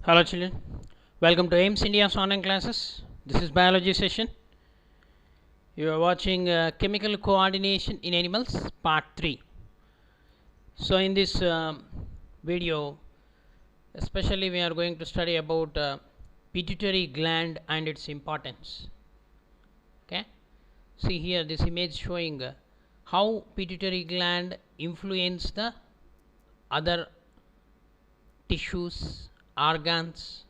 Hello children, welcome to AIMS India's online classes. This is biology session. You are watching chemical coordination in animals part 3. So in this video especially we are going to study about pituitary gland and its importance. Okay, see here this image showing how pituitary gland influence the other tissues, organs,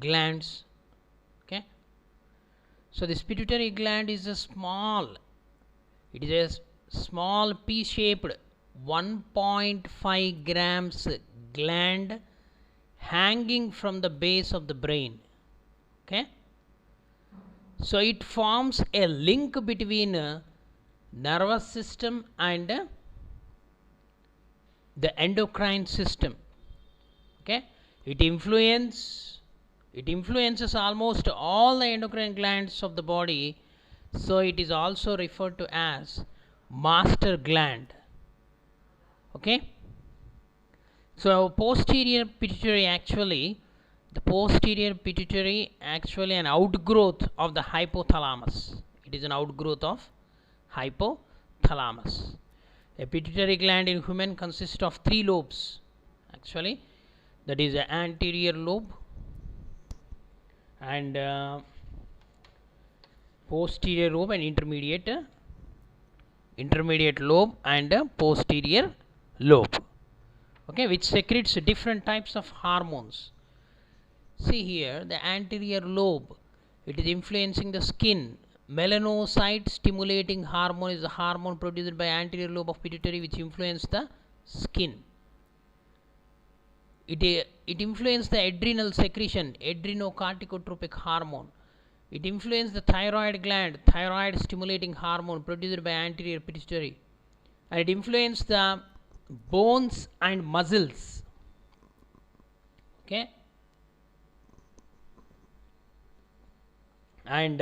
glands. Okay, so this pituitary gland is a small pea-shaped 1.5 grams gland hanging from the base of the brain. Okay, so it forms a link between nervous system and the endocrine system. Okay, it influences almost all the endocrine glands of the body, so it is also referred to as master gland. Okay, so posterior pituitary actually an outgrowth of the hypothalamus. It is an outgrowth of hypothalamus. A pituitary gland in human consists of 3 lobes actually, that is the anterior lobe and posterior lobe and intermediate lobe and posterior lobe. Okay, which secretes different types of hormones. See here the anterior lobe, it is influencing the skin. Melanocyte stimulating hormone is the hormone produced by anterior lobe of pituitary which influence the skin. It influences the adrenal secretion, adrenocorticotropic hormone. It influences the thyroid gland, thyroid stimulating hormone produced by anterior pituitary. And it influences the bones and muscles. Okay, and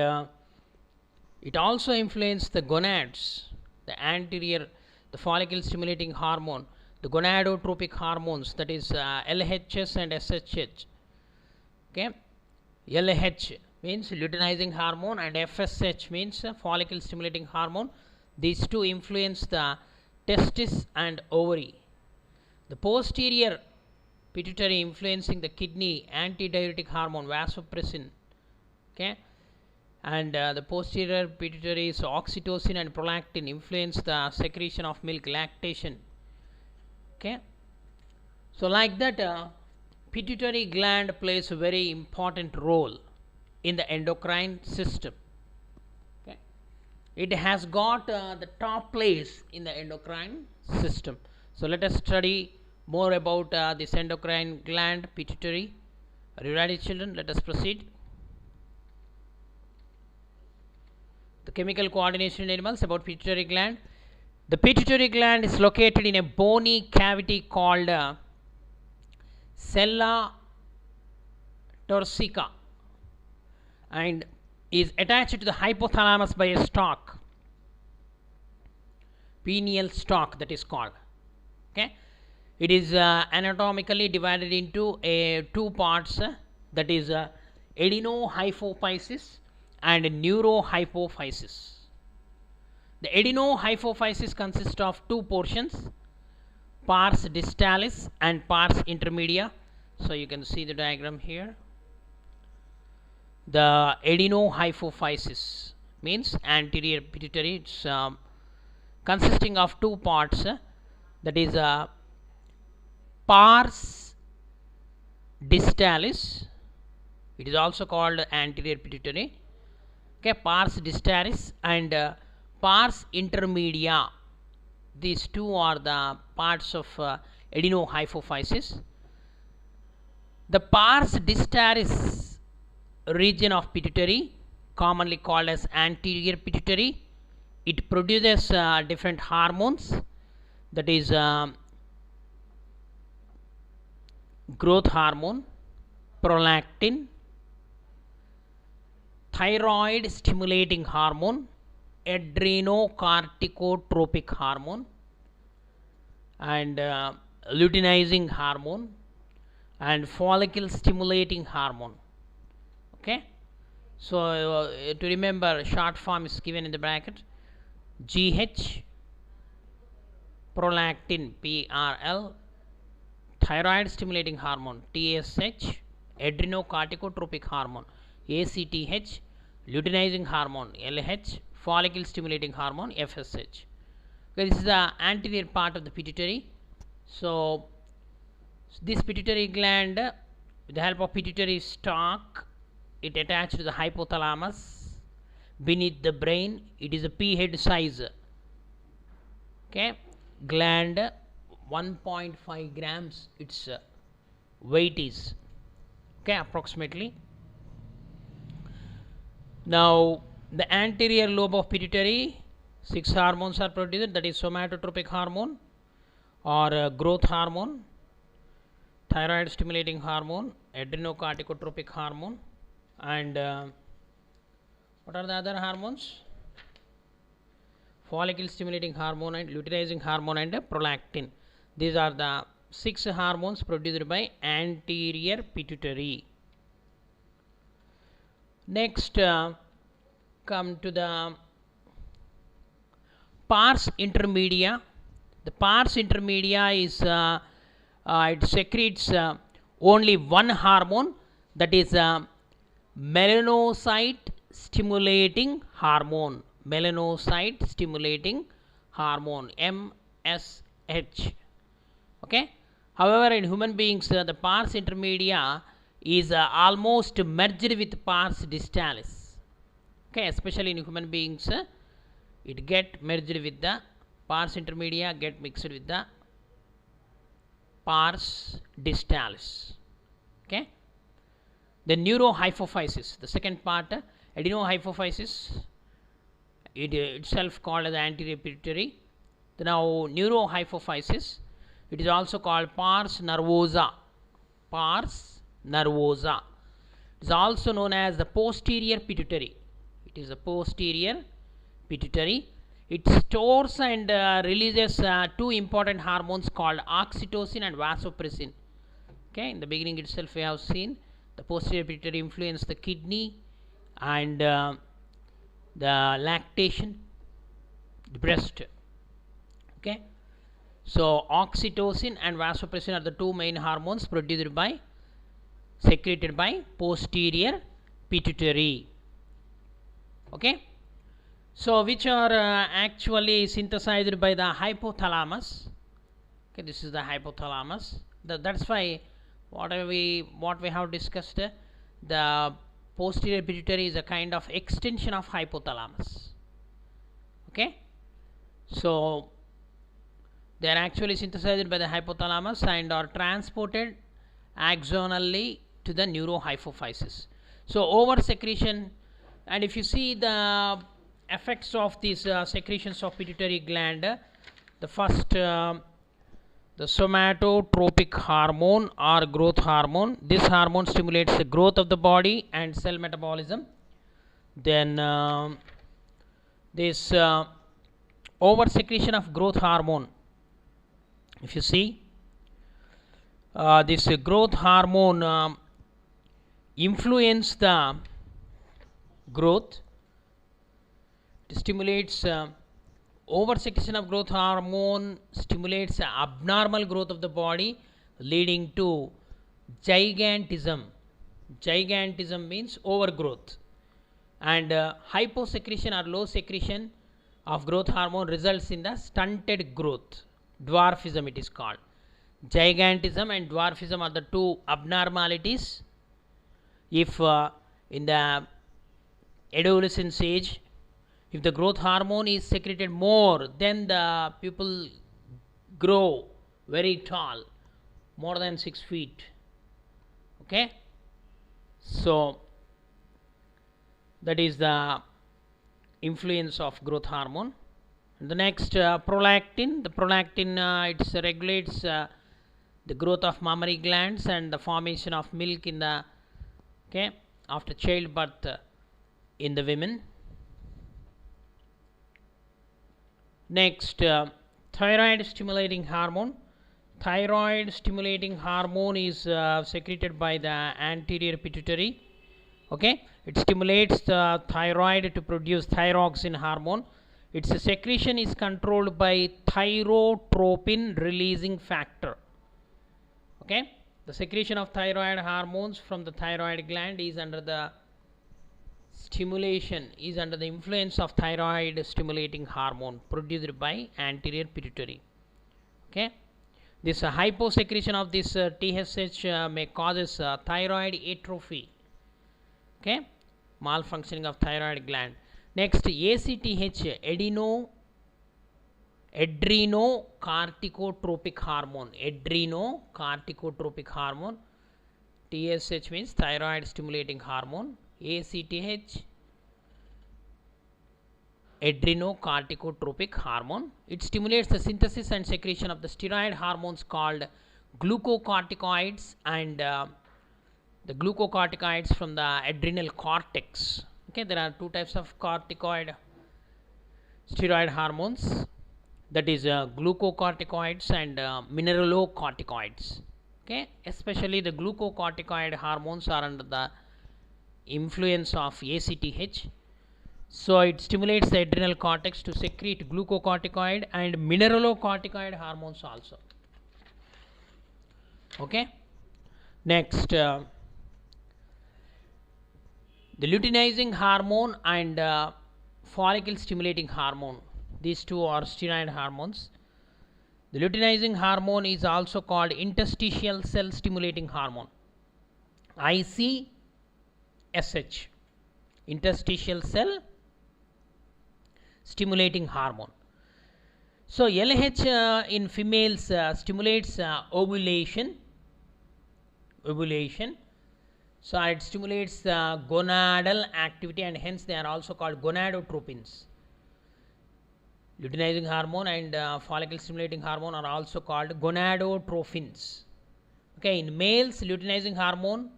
it also influences the gonads, the follicle stimulating hormone, the gonadotropic hormones, that is LHS and SHH. Okay, LH means luteinizing hormone and FSH means follicle stimulating hormone. These two influence the testis and ovary. The posterior pituitary influencing the kidney, antidiuretic hormone vasopressin. Okay, and the posterior pituitary is oxytocin and prolactin influence the secretion of milk, lactation. Okay, so like that pituitary gland plays a very important role in the endocrine system. Okay, it has got the top place in the endocrine system. So let us study more about this endocrine gland, pituitary. Are you ready children? Let us proceed. The chemical coordination in animals about pituitary gland. The pituitary gland is located in a bony cavity called sella turcica and is attached to the hypothalamus by a stalk, pineal stalk that is called. Okay, it is anatomically divided into two parts, that is adenohypophysis and neurohypophysis. The adenohypophysis consists of 2 portions, pars distalis and pars intermedia. So you can see the diagram here. The adenohypophysis means anterior pituitary. It's consisting of 2 parts, that is pars distalis. It is also called anterior pituitary. Okay, pars distalis and pars intermedia. These 2 are the parts of adenohypophysis. The pars distalis region of pituitary, commonly called as anterior pituitary, it produces different hormones, that is growth hormone, prolactin, thyroid stimulating hormone, adrenocorticotropic hormone and luteinizing hormone and follicle stimulating hormone. Okay, so to remember, short form is given in the bracket: GH, prolactin, PRL, thyroid stimulating hormone, TSH, adrenocorticotropic hormone, ACTH, luteinizing hormone, LH, follicle stimulating hormone, FSH. Okay, this is the anterior part of the pituitary. So this pituitary gland, with the help of pituitary stalk, it attached to the hypothalamus beneath the brain. It is a pea head size. Okay, gland 1.5 grams its weight is. Okay, approximately. Now the anterior lobe of pituitary, 6 hormones are produced, that is somatotropic hormone or growth hormone, thyroid stimulating hormone, adrenocorticotropic hormone, and what are the other hormones? Follicle stimulating hormone and luteinizing hormone and prolactin. These are the 6 hormones produced by anterior pituitary. Next, come to the pars intermedia. The pars intermedia is it secretes only one hormone, that is melanocyte stimulating hormone. Melanocyte stimulating hormone, MSH. Okay. However, in human beings, the pars intermedia is almost merged with pars distalis. Okay, especially in human beings, it get merged with the pars intermedia, get mixed with the pars distalis. Okay. The neurohypophysis, the second part, adenohypophysis, it itself called as anterior pituitary. Now neurohypophysis, it is also called pars nervosa. Pars nervosa. It is also known as the posterior pituitary. It is the posterior pituitary. It stores and releases 2 important hormones called oxytocin and vasopressin. Okay, in the beginning itself we have seen the posterior pituitary influence the kidney and the lactation, the breast. Okay, so oxytocin and vasopressin are the 2 main hormones produced by, secreted by posterior pituitary. Okay, so which are actually synthesized by the hypothalamus. Okay, this is the hypothalamus. That's why what we have discussed, the posterior pituitary is a kind of extension of hypothalamus. Okay, so they are actually synthesized by the hypothalamus and are transported axonally to the neurohypophysis. So over secretion, and if you see the effects of these secretions of pituitary gland, the first, the somatotropic hormone or growth hormone. This hormone stimulates the growth of the body and cell metabolism. Then this over secretion of growth hormone, if you see, this growth hormone influence the growth. It stimulates over secretion of growth hormone stimulates abnormal growth of the body, leading to gigantism. Gigantism means overgrowth, and hyposecretion or low secretion of growth hormone results in the stunted growth, dwarfism it is called. Gigantism and dwarfism are the 2 abnormalities. If in the adolescence age, if the growth hormone is secreted more, then the people grow very tall, more than 6 feet. Okay, so that is the influence of growth hormone. And the next, prolactin. The prolactin it regulates the growth of mammary glands and the formation of milk in the, okay, after childbirth in the women. Next, thyroid stimulating hormone. thyroid stimulating hormone is secreted by the anterior pituitary. Okay, it stimulates the thyroid to produce thyroxine hormone. Its secretion is controlled by thyrotropin releasing factor. Okay, the secretion of thyroid hormones from the thyroid gland is under the influence of thyroid stimulating hormone produced by anterior pituitary. Okay, this hyposecretion of this TSH may causes thyroid atrophy. Okay, malfunctioning of thyroid gland. Next, ACTH, adrenocorticotropic hormone. Adrenocorticotropic hormone. TSH means thyroid stimulating hormone. ACTH, adrenocorticotropic hormone. It stimulates the synthesis and secretion of the steroid hormones called glucocorticoids and the glucocorticoids from the adrenal cortex. Okay, there are two types of corticoid steroid hormones, that is glucocorticoids and mineralocorticoids. Okay, especially the glucocorticoid hormones are under the influence of ACTH. So it stimulates the adrenal cortex to secrete glucocorticoid and mineralocorticoid hormones also. Okay, next, the luteinizing hormone and follicle stimulating hormone, these two are steroid hormones. The luteinizing hormone is also called interstitial cell stimulating hormone, ICSH, interstitial cell stimulating hormone. So LH in females stimulates ovulation. So it stimulates gonadal activity, and hence they are also called gonadotropins. Luteinizing hormone and follicle stimulating hormone are also called gonadotrophins. Okay, in males, luteinizing hormone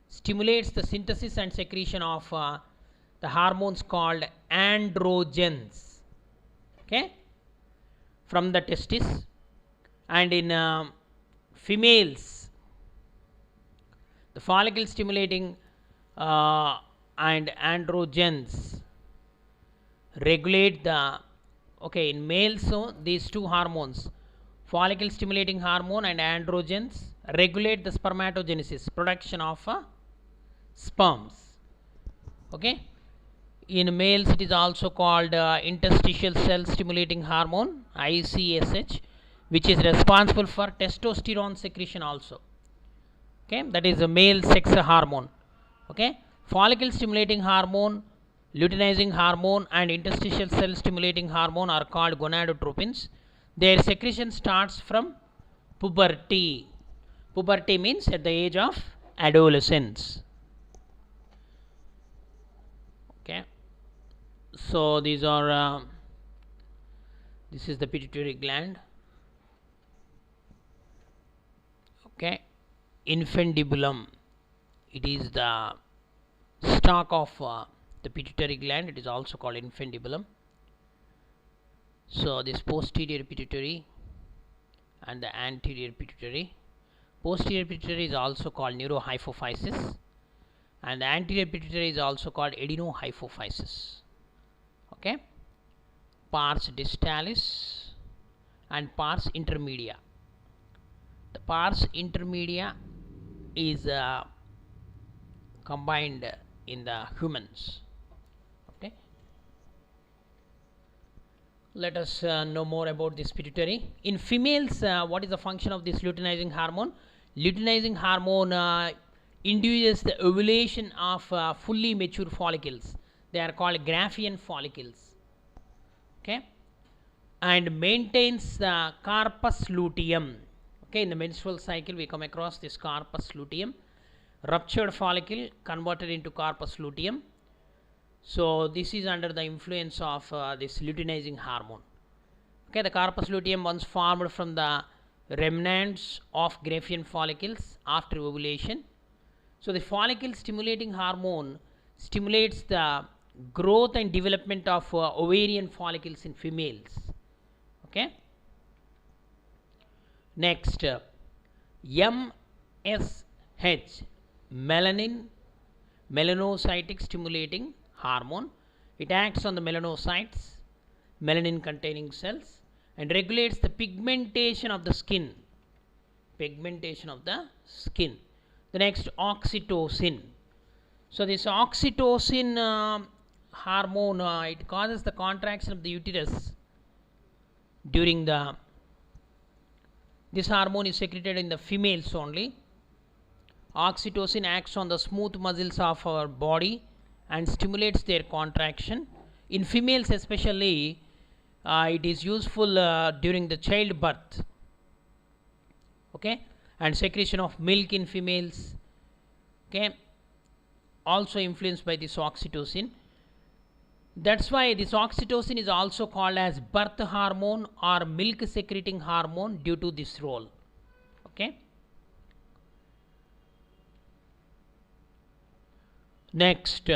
stimulates the synthesis and secretion of the hormones called androgens, okay, from the testis. And in females, the follicle stimulating and androgens regulate the, okay, in males, so these two hormones, follicle stimulating hormone and androgens, regulate the spermatogenesis, production of sperms. Okay, in males it is also called interstitial cell stimulating hormone, ICSH, which is responsible for testosterone secretion also. Okay, that is a male sex hormone. Okay, follicle stimulating hormone, luteinizing hormone and interstitial cell stimulating hormone are called gonadotropins. Their secretion starts from puberty. Puberty means at the age of adolescence. Okay, so these are this is the pituitary gland. Okay, infundibulum, it is the stalk of the pituitary gland. It is also called infundibulum. So this posterior pituitary and the anterior pituitary. Posterior pituitary is also called neurohypophysis, and the anterior pituitary is also called adenohypophysis. Okay, pars distalis and pars intermedia. The pars intermedia is combined in the humans. Okay, let us know more about this pituitary. In females, what is the function of this luteinizing hormone? Luteinizing hormone induces the ovulation of fully mature follicles. They are called Graafian follicles. Okay, and maintains the corpus luteum. Okay, in the menstrual cycle we come across this corpus luteum, ruptured follicle converted into corpus luteum. So this is under the influence of this luteinizing hormone. Okay, the corpus luteum once formed from the remnants of Graafian follicles after ovulation. So the follicle stimulating hormone stimulates the growth and development of ovarian follicles in females. Okay, Next, MSH, melanocytic stimulating hormone. It acts on the melanocytes, melanin containing cells, and regulates the pigmentation of the skin. The next, oxytocin. So this oxytocin hormone, it causes the contraction of the uterus during the, this hormone is secreted in the females only. Oxytocin acts on the smooth muscles of our body and stimulates their contraction. In females especially, it is useful during the childbirth. Okay, and secretion of milk in females, okay, also influenced by this oxytocin. That's why this oxytocin is also called as birth hormone or milk secreting hormone due to this role. Okay, next,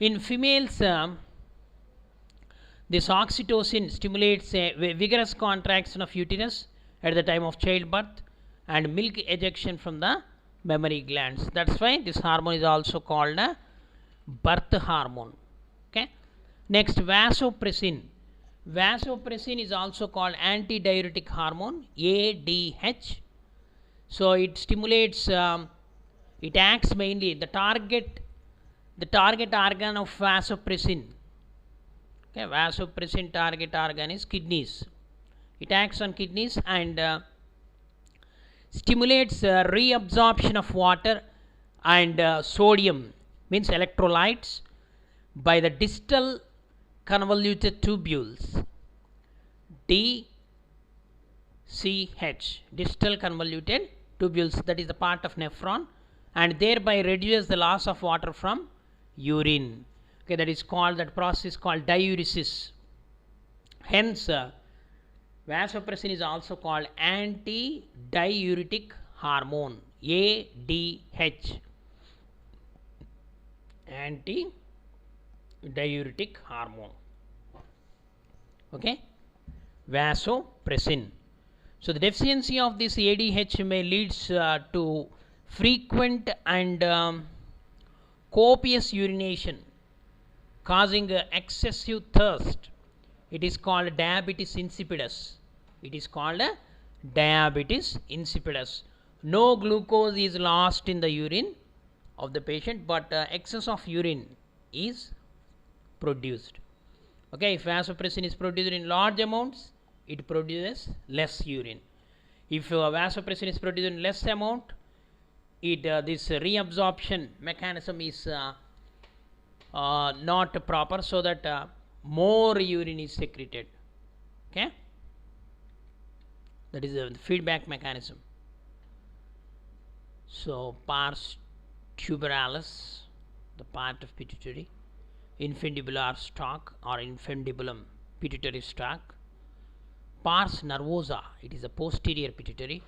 in females, this oxytocin stimulates a vigorous contraction of uterus at the time of childbirth and milk ejection from the mammary glands. That's why this hormone is also called a birth hormone. Okay, next, vasopressin. Vasopressin is also called antidiuretic hormone, ADH. So it stimulates, it acts mainly the target organ of vasopressin. Okay, vasopressin target organ is kidneys. It acts on kidneys and stimulates reabsorption of water and sodium, means electrolytes, by the distal convoluted tubules, DCH, distal convoluted tubules, that is the part of nephron, and thereby reduces the loss of water from urine. Okay, that is called, that process is called diuresis. Hence, vasopressin is also called antidiuretic hormone, ADH, antidiuretic hormone. Okay, vasopressin. So the deficiency of this ADH may leads to frequent and copious urination, causing excessive thirst. It is called diabetes insipidus. It is called diabetes insipidus. No glucose is lost in the urine of the patient, but excess of urine is produced. Okay, if vasopressin is produced in large amounts, it produces less urine. If vasopressin is produced in less amount, it this reabsorption mechanism is not proper, so that more urine is secreted. Okay, that is the feedback mechanism. So pars tuberalis, the part of pituitary, infundibular stalk or infundibulum, pituitary stalk. Pars nervosa, it is the posterior pituitary.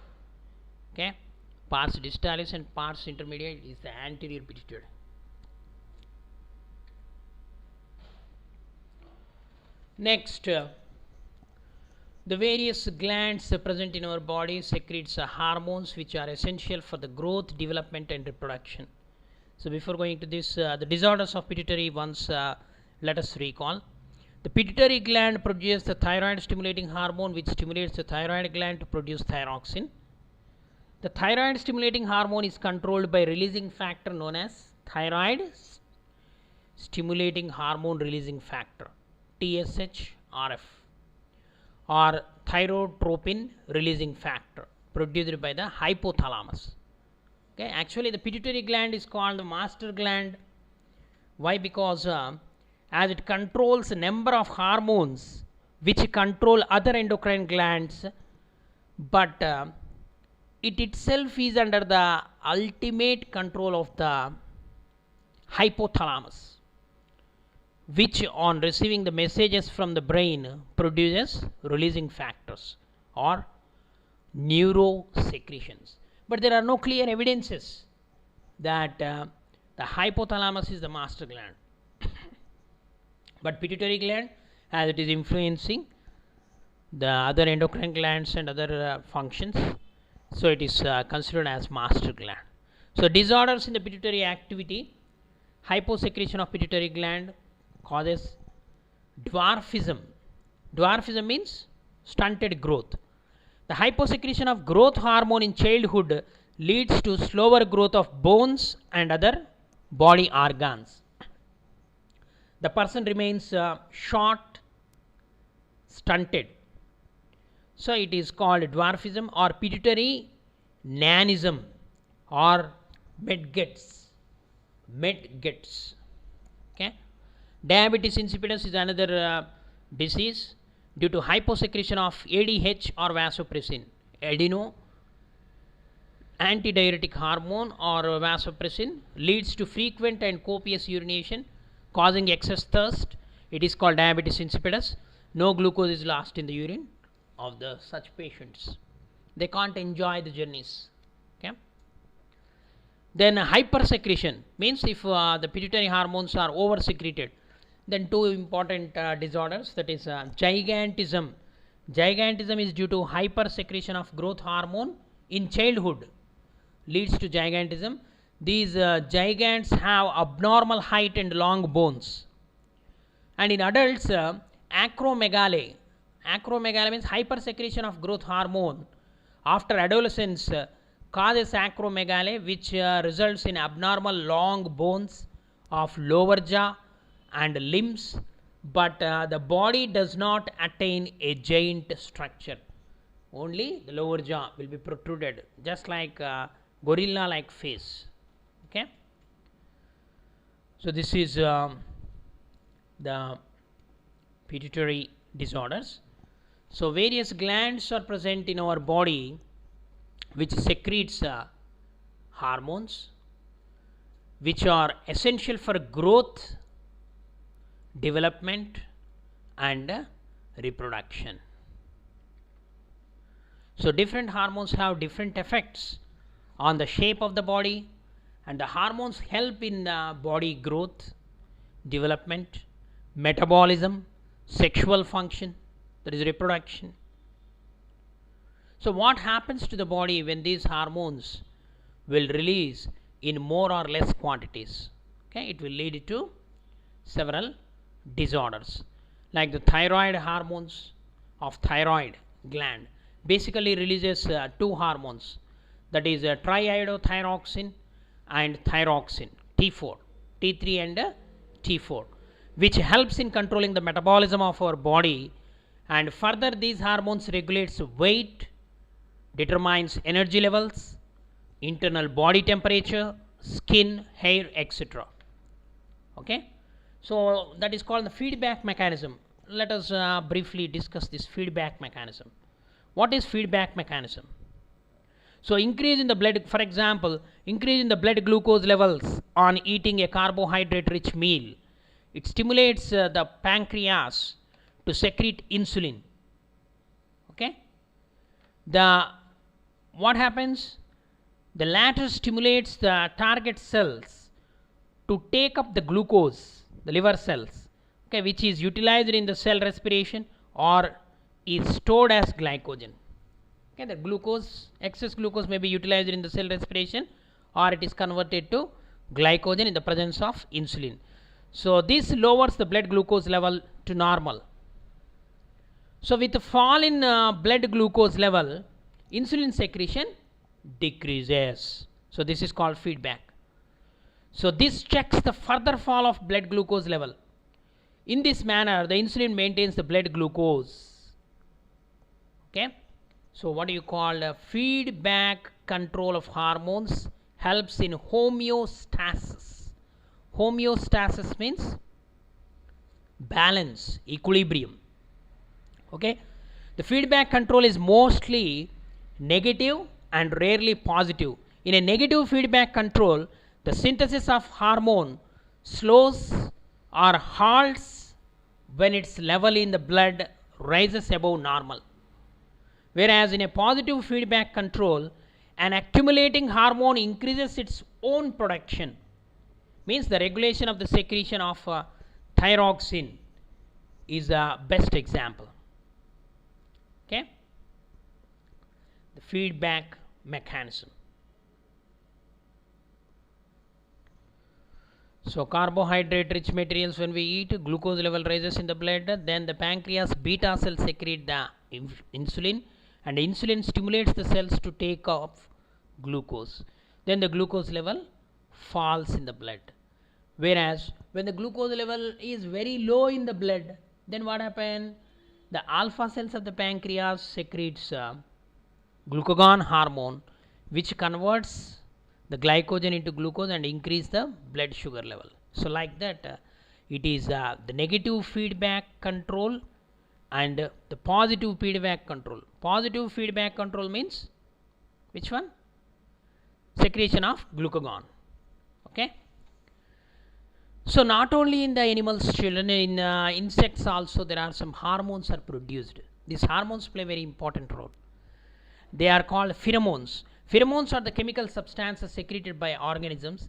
Okay, pars distalis and pars intermediate is the anterior pituitary. Next, the various glands present in our body secretes hormones which are essential for the growth, development and reproduction. So before going to this, the disorders of pituitary, once let us recall. The pituitary gland produces the thyroid stimulating hormone, which stimulates the thyroid gland to produce thyroxine. The thyroid stimulating hormone is controlled by releasing factor known as thyroid stimulating hormone releasing factor, TSH-RF, or thyrotropin releasing factor, produced by the hypothalamus. Okay, actually the pituitary gland is called the master gland. Why? Because as it controls a number of hormones which control other endocrine glands, but it itself is under the ultimate control of the hypothalamus, which on receiving the messages from the brain produces releasing factors or neurosecretions. But there are no clear evidences that the hypothalamus is the master gland. But pituitary gland, as it is influencing the other endocrine glands and other functions, so it is considered as master gland. So disorders in the pituitary activity, hyposecretion of pituitary gland causes dwarfism. Dwarfism means stunted growth. The hyposecretion of growth hormone in childhood leads to slower growth of bones and other body organs. The person remains short, stunted. So it is called dwarfism or pituitary nanism or Medsget's. Okay. Diabetes insipidus is another disease due to hyposecretion of ADH or vasopressin. Adeno antidiuretic hormone or vasopressin leads to frequent and copious urination causing excess thirst. It is called diabetes insipidus. No glucose is lost in the urine of the such patients. They can't enjoy the journeys. Okay. Then hypersecretion means if the pituitary hormones are over secreted, then two important disorders, that is gigantism. Gigantism is due to hypersecretion of growth hormone in childhood, leads to gigantism. These gigants have abnormal height and long bones. And in adults, acromegaly. Acromegaly means hypersecretion of growth hormone after adolescence causes acromegaly, which results in abnormal long bones of lower jaw and limbs, but the body does not attain a giant structure. Only the lower jaw will be protruded, just like gorilla like face. Okay. So this is the pituitary disorders. So various glands are present in our body which secretes hormones which are essential for growth, development and reproduction. So different hormones have different effects on the shape of the body, and the hormones help in body growth, development, metabolism, sexual function, that is reproduction. So what happens to the body when these hormones will release in more or less quantities? Okay, it will lead to several disorders, like the thyroid hormones of thyroid gland basically releases two hormones, that is triiodothyroxine and thyroxine, T4, T3 and T4, which helps in controlling the metabolism of our body. And further, these hormones regulates weight, determines energy levels, internal body temperature, skin, hair, etc. Okay. So that is called the feedback mechanism. Let us briefly discuss this feedback mechanism. What is feedback mechanism? So increase in the blood, for example, increase in the blood glucose levels on eating a carbohydrate rich meal. It stimulates the pancreas to secrete insulin. Okay. What happens? The latter stimulates the target cells to take up the glucose, the liver cells, okay, which is utilized in the cell respiration or is stored as glycogen. Okay, the glucose, excess glucose may be utilized in the cell respiration or it is converted to glycogen in the presence of insulin. So this lowers the blood glucose level to normal. So with the fall in blood glucose level, insulin secretion decreases. So this is called feedback. So this checks the further fall of blood glucose level. In this manner, the insulin maintains the blood glucose. Okay. So what do you call feedback control of hormones helps in homeostasis. Homeostasis means balance, equilibrium. Okay. The feedback control is mostly negative and rarely positive. In a negative feedback control, the synthesis of hormone slows or halts when its level in the blood rises above normal. Whereas in a positive feedback control, an accumulating hormone increases its own production. Means the regulation of the secretion of thyroxine is a best example. Okay, the feedback mechanism. So carbohydrate rich materials, when we eat, glucose level rises in the blood, then the pancreas beta cells secrete the insulin, and insulin stimulates the cells to take off glucose. Then the glucose level falls in the blood. Whereas when the glucose level is very low in the blood, then what happens? The alpha cells of the pancreas secretes glucagon hormone, which converts the glycogen into glucose and increase the blood sugar level. So like that, it is the negative feedback control and the positive feedback control. Positive feedback control means which one? Secretion of glucagon. Okay. So not only in the animals, children, in insects also there are some hormones are produced. These hormones play very important role. They are called pheromones. Pheromones are the chemical substances secreted by organisms.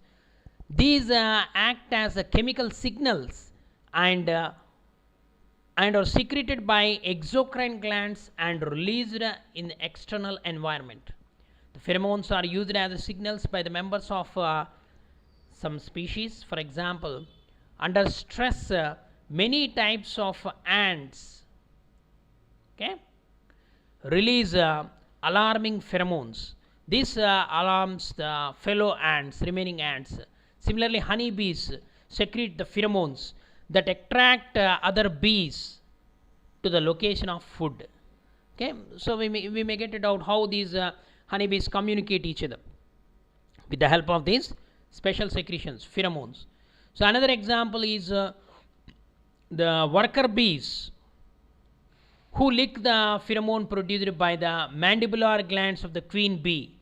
These act as chemical signals and are secreted by exocrine glands and released in the external environment. The pheromones are used as signals by the members of some species. For example, under stress, many types of ants, okay, release alarming pheromones. This alarms the fellow ants, remaining ants. Similarly, honeybees secrete the pheromones that attract other bees to the location of food. Okay, so we may get it out how these honeybees communicate each other with the help of these special secretions, pheromones. So another example is the worker bees, who lick the pheromone produced by the mandibular glands of the queen bee,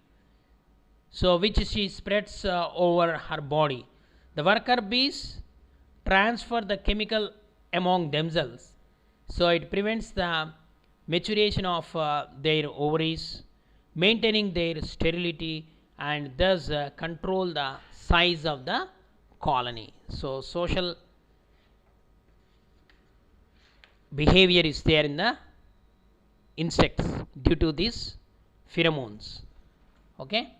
so which she spreads over her body. The worker bees transfer the chemical among themselves, so it prevents the maturation of their ovaries, maintaining their sterility, and thus control the size of the colony. So social behavior is there in the insects due to these pheromones. Okay,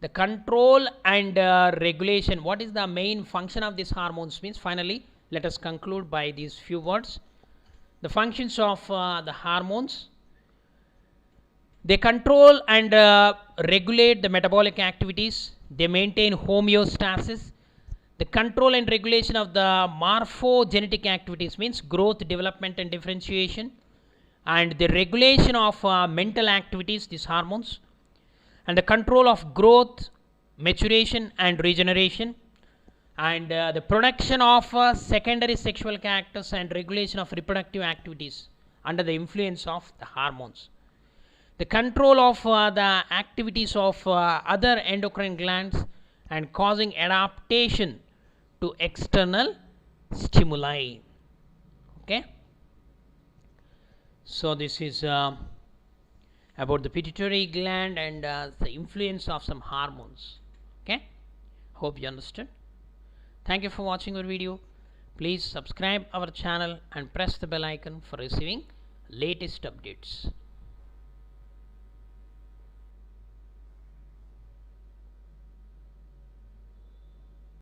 the control and regulation. What is the main function of these hormones means? Finally, let us conclude by these few words. The functions of the hormones: they control and regulate the metabolic activities. They maintain homeostasis. The control and regulation of the morphogenetic activities means growth, development, and differentiation. And the regulation of mental activities, these hormones. And the control of growth, maturation, and regeneration. And the production of secondary sexual characters and regulation of reproductive activities under the influence of the hormones. The control of the activities of other endocrine glands and causing adaptation to external stimuli. Okay, so this is about the pituitary gland and the influence of some hormones. Okay, hope you understood. Thank you for watching our video. Please subscribe our channel and press the bell icon for receiving latest updates.